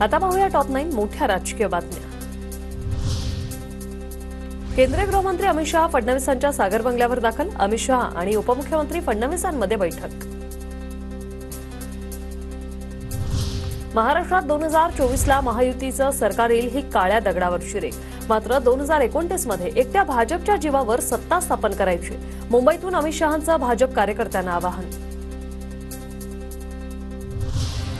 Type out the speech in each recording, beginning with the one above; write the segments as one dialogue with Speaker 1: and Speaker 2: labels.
Speaker 1: आता पाहूया टॉप 9 मोठ्या राजकीय बातम्या। केंद्रीय गृहमंत्री अमित शहा फडणवीसांच्या सागर बंगल्यावर दाखल। अमित शहा आणि उपमुख्यमंत्री फडणवीसांमध्ये बैठक। महाराष्ट्रात 2024ला महायुतीचं सरकार येईल ही काळ्या दगडावरची रेघ। मात्र 2029 मध्ये एकट्या भाजपच्या जीवावर सत्ता स्थापन करायची। मुंबईतून अमित शहांचं भाजप कार्यकर्त्यांना आवाहन।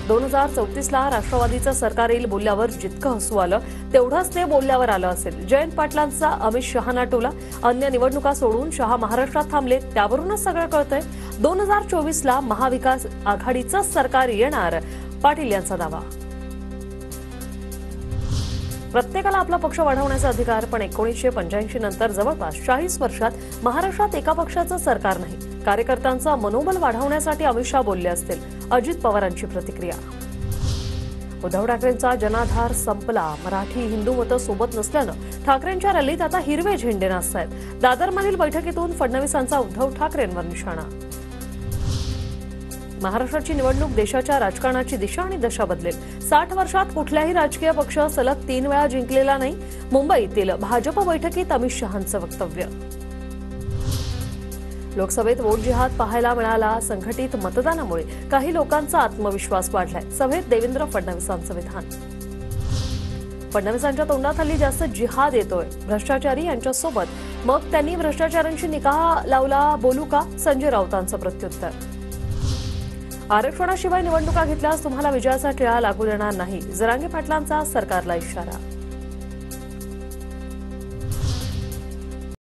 Speaker 1: 2034ला राष्ट्रवादीचं सरकार येईल बोलल्यावर जितकं हसू आलं तेवढंच ते बोलल्यावर आलं असेल। जयंत पाटलांचा अमित शहांना टोला। अन्य निवडणुका सोडून शहा महाराष्ट्रात थांबले त्यावरूनच सगळं कळतंय। 2024ला महाविकास आघाडीचं सरकार येणार, पाटील यांचा दावा। प्रत्येकाला आपला पक्ष वाढवण्याचा अधिकार, पण 1985 नंतर जवळपास 40 वर्षात महाराष्ट्रात एका पक्षाचं सरकार नाही। कार्यकर्त्यांचं मनोबल वाढवण्यासाठी अमित शहा बोलले असतील, अजित पवारांची प्रतिक्रिया। उद्धव ठाकरेंचा जनाधार संपला। मराठी हिंदू मतं सोबत नसल्यानं ठाकरेंच्या रॅलीत आता हिरवे झेंडे नाचतायत। दादरमधील बैठकीतून फडणवीसांचा उद्धव ठाकरेंवर निशाणा। महाराष्ट्राची निवडणूक देशाच्या राजकारणाची दिशा आणि दशा बदलेल। 60 वर्षात कुठल्याही राजकीय पक्ष सलग 3 वेळा जिंकलेला नाही। मुंबईतील भाजप बैठकीत अमित शहांचं वक्तव्य। लोकसभेत वोट जिहाद पाहायला मिळाला। संघटित मतदानामुळे काही लोकांचा आत्मविश्वास वाढलाय। सभेत देवेंद्र फडणवीसांचं विधान। फडणवीसांच्या तोंडात हल्ली जास्त जिहाद येतोय। भ्रष्टाचारी यांच्यासोबत मग त्यांनी भ्रष्टाचारांशी निकाह लावला, बोलू का? संजय राऊतांचं प्रत्युत्तर। आरक्षणाशिवाय निवडणुका घेतल्यास तुम्हाला विजयाचा टिळा लागू देणार नाही। जरांगे पाटलांचा सरकारला इशारा।